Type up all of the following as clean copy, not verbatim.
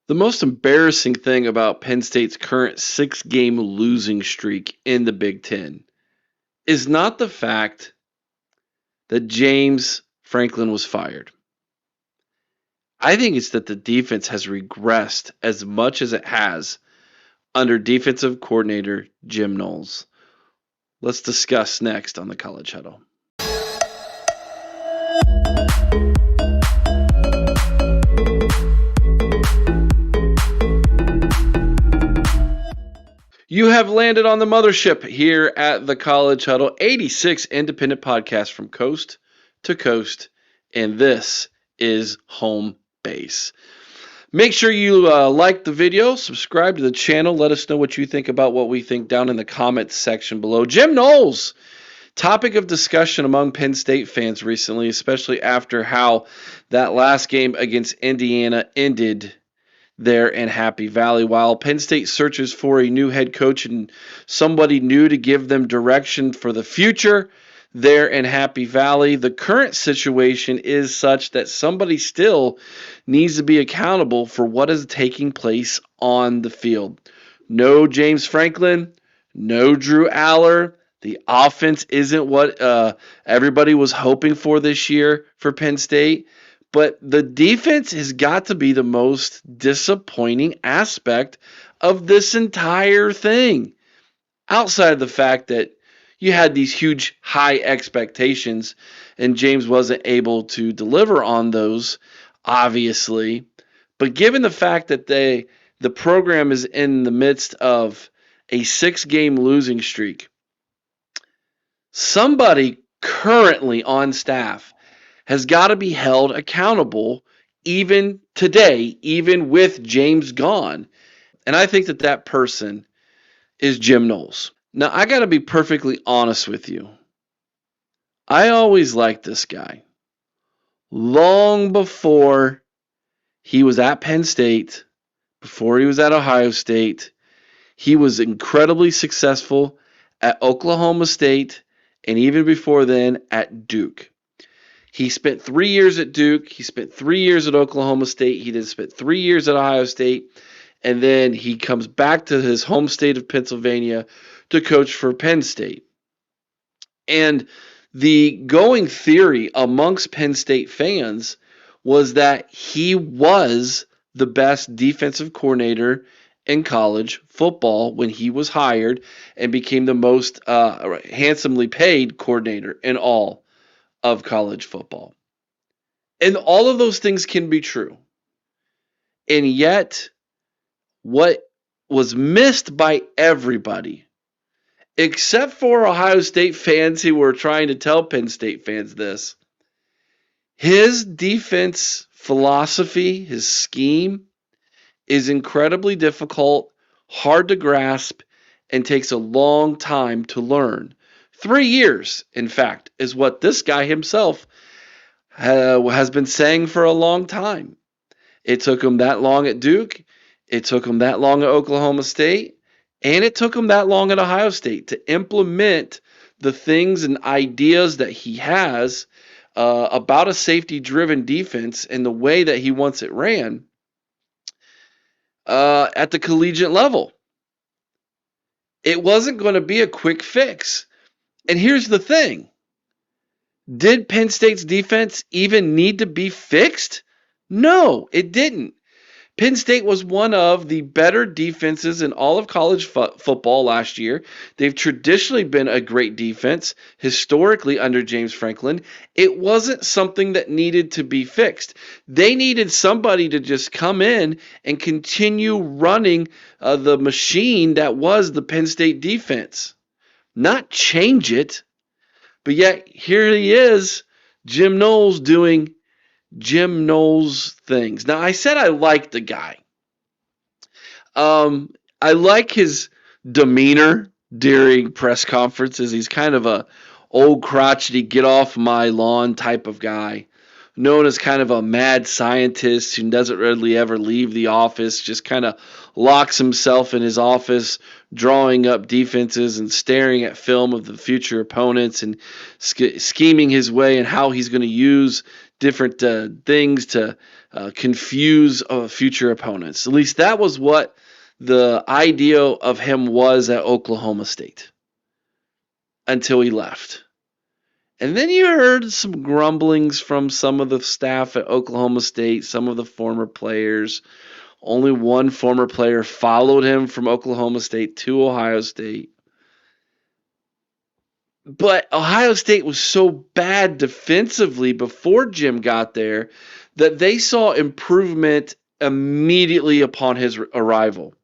The most embarrassing thing about Penn State's current 6-game losing streak in the Big Ten is not the fact that James Franklin was fired. I think it's that the defense has regressed as much as it has under defensive coordinator Jim Knowles. Let's discuss next on the College Huddle. You have landed on the mothership here at the College Huddle, 86 independent podcasts from coast to coast, and this is home base. Make sure you like the video, subscribe to the channel, let us know what you think about what we think down in the comments section below. Jim Knowles, topic of discussion among Penn State fans recently, especially after how that last game against Indiana ended there in Happy Valley. While Penn State searches for a new head coach and somebody new to give them direction for the future there in Happy Valley, the current situation is such that somebody still needs to be accountable for what is taking place on the field. No James Franklin, no Drew Aller. The offense isn't what everybody was hoping for this year for Penn State. But the defense has got to be the most disappointing aspect of this entire thing. Outside of the fact that you had these huge high expectations and James wasn't able to deliver on those, obviously. But given the fact that the program is in the midst of a 6-game losing streak, somebody currently on staff has got to be held accountable even today, even with James gone. And I think that person is Jim Knowles. Now, I got to be perfectly honest with you. I always liked this guy. Long before he was at Penn State, before he was at Ohio State, he was incredibly successful at Oklahoma State, and even before then at Duke. He spent 3 years at Duke. He spent 3 years at Oklahoma State. He then spent 3 years at Ohio State. And then he comes back to his home state of Pennsylvania to coach for Penn State. And the going theory amongst Penn State fans was that he was the best defensive coordinator in college football when he was hired and became the most handsomely paid coordinator in all of college football. And all of those things can be true. And yet, what was missed by everybody, except for Ohio State fans who were trying to tell Penn State fans this, his defense philosophy, his scheme, is incredibly difficult, hard to grasp, and takes a long time to learn. 3 years, in fact, is what this guy himself has been saying for a long time. It took him that long at Duke. It took him that long at Oklahoma State. And it took him that long at Ohio State to implement the things and ideas that he has about a safety-driven defense and the way that he wants it ran at the collegiate level. It wasn't going to be a quick fix. And here's the thing. Did Penn State's defense even need to be fixed? No, it didn't. Penn State was one of the better defenses in all of college football last year. They've traditionally been a great defense, historically under James Franklin. It wasn't something that needed to be fixed. They needed somebody to just come in and continue running the machine that was the Penn State defense. Not change it, but yet here he is, Jim Knowles, doing Jim Knowles things. Now, I said I liked the guy. I like his demeanor during press conferences. He's kind of a old crotchety, get off my lawn type of guy. Known as kind of a mad scientist who doesn't really ever leave the office, just kind of locks himself in his office, drawing up defenses and staring at film of the future opponents and scheming his way and how he's going to use different things to confuse future opponents. At least that was what the idea of him was at Oklahoma State until he left. And then you heard some grumblings from some of the staff at Oklahoma State, some of the former players. Only one former player followed him from Oklahoma State to Ohio State. But Ohio State was so bad defensively before Jim got there that they saw improvement immediately upon his arrival.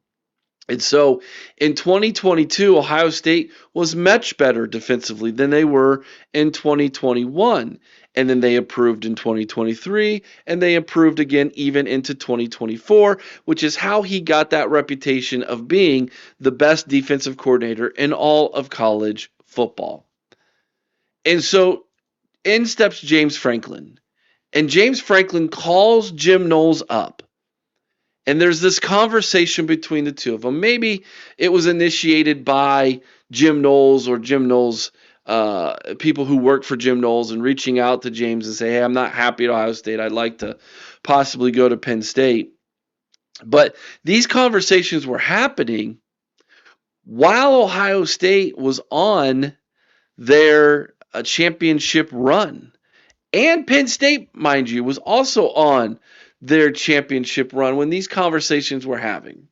And so in 2022, Ohio State was much better defensively than they were in 2021. And then they improved in 2023, and they improved again even into 2024, which is how he got that reputation of being the best defensive coordinator in all of college football. And so in steps James Franklin. And James Franklin calls Jim Knowles up. And there's this conversation between the two of them. Maybe it was initiated by Jim Knowles or Jim Knowles, people who work for Jim Knowles, and reaching out to James and say, hey, I'm not happy at Ohio State. I'd like to possibly go to Penn State. But these conversations were happening while Ohio State was on their championship run. And Penn State, mind you, was also on their championship run when these conversations were having.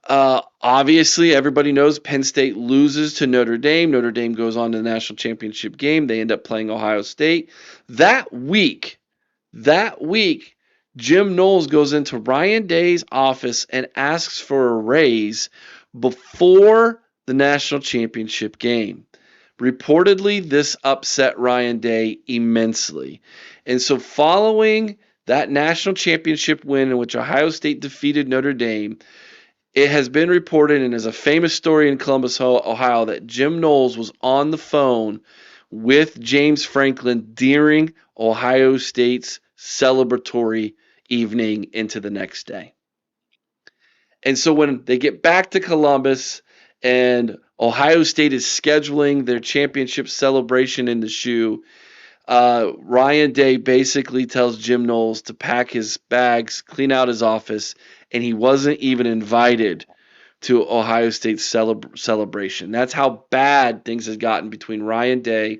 Obviously, everybody knows Penn State loses to Notre Dame. Notre Dame goes on to the national championship game. They end up playing Ohio State. That week, Jim Knowles goes into Ryan Day's office and asks for a raise before the national championship game. Reportedly, this upset Ryan Day immensely. And so following that national championship win in which Ohio State defeated Notre Dame, it has been reported, and is a famous story in Columbus, Ohio, that Jim Knowles was on the phone with James Franklin during Ohio State's celebratory evening into the next day. And so when they get back to Columbus and Ohio State is scheduling their championship celebration in the shoe, Ryan Day basically tells Jim Knowles to pack his bags, clean out his office, and he wasn't even invited to Ohio State's celebration. That's how bad things have gotten between Ryan Day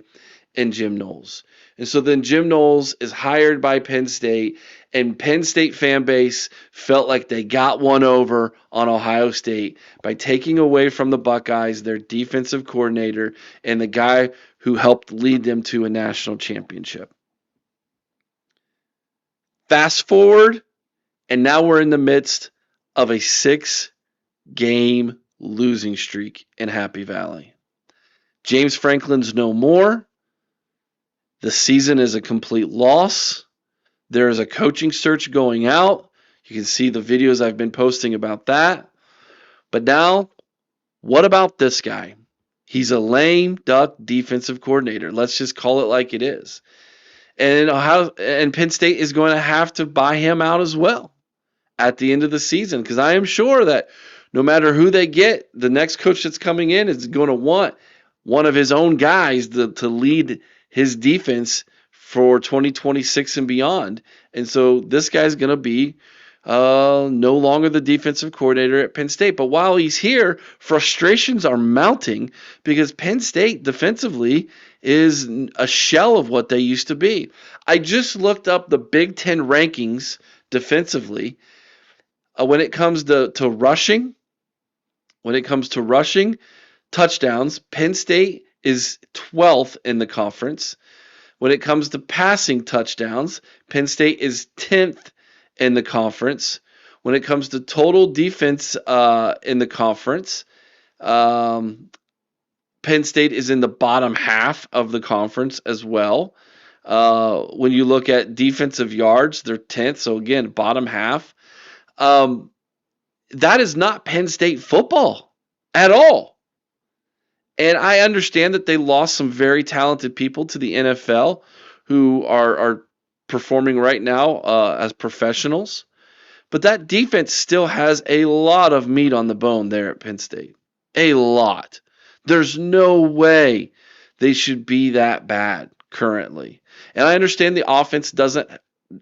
and Jim Knowles. And so then Jim Knowles is hired by Penn State, and Penn State fan base felt like they got one over on Ohio State by taking away from the Buckeyes their defensive coordinator and the guy who helped lead them to a national championship. Fast forward, and now we're in the midst of a 6-game losing streak in Happy Valley. James Franklin's no more. The season is a complete loss. There is a coaching search going out. You can see the videos I've been posting about that. But now, what about this guy? He's a lame duck defensive coordinator. Let's just call it like it is. And Penn State is going to have to buy him out as well at the end of the season, because I am sure that no matter who they get, the next coach that's coming in is going to want one of his own guys to lead his defense for 2026 and beyond. And so this guy's going to be no longer the defensive coordinator at Penn State. But while he's here, frustrations are mounting because Penn State defensively is a shell of what they used to be. I just looked up the Big Ten rankings defensively. When it comes to rushing, touchdowns, Penn State is 12th in the conference. When it comes to passing touchdowns, Penn State is 10th in the conference. When it comes to total defense in the conference, Penn State is in the bottom half of the conference as well. When you look at defensive yards, they're 10th. So again, bottom half. That is not Penn State football at all. And I understand that they lost some very talented people to the NFL who are performing right now as professionals. But that defense still has a lot of meat on the bone there at Penn State. A lot. There's no way they should be that bad currently. And I understand the offense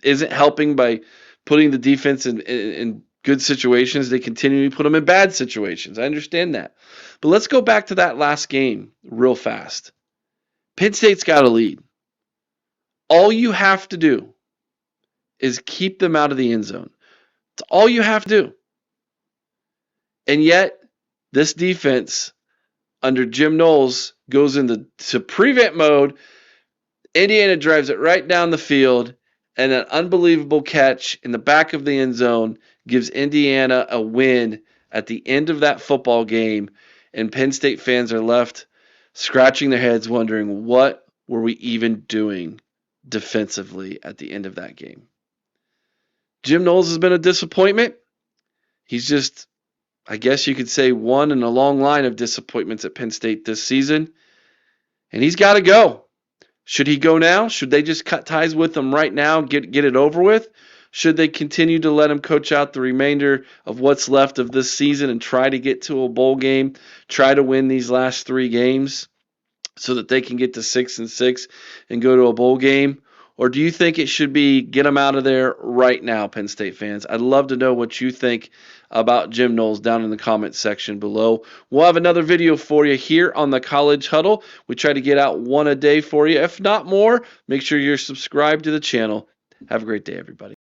isn't helping by putting the defense in good situations. They continually put them in bad situations. I understand that. But let's go back to that last game real fast. Penn State's got a lead. All you have to do is keep them out of the end zone. That's all you have to do. And yet, this defense under Jim Knowles goes into prevent mode. Indiana drives it right down the field, and an unbelievable catch in the back of the end zone gives Indiana a win at the end of that football game, and Penn State fans are left scratching their heads wondering, what were we even doing defensively at the end of that game? Jim Knowles has been a disappointment. He's just, I guess you could say, one in a long line of disappointments at Penn State this season, and he's got to go. Should he go now? Should they just cut ties with him right now, get it over with? Should they continue to let him coach out the remainder of what's left of this season and try to get to a bowl game, try to win these last 3 games so that they can get to 6-6 and go to a bowl game? Or do you think it should be get him out of there right now, Penn State fans? I'd love to know what you think about Jim Knowles down in the comments section below. We'll have another video for you here on the College Huddle. We try to get out one a day for you, if not more. Make sure you're subscribed to the channel. Have a great day, everybody.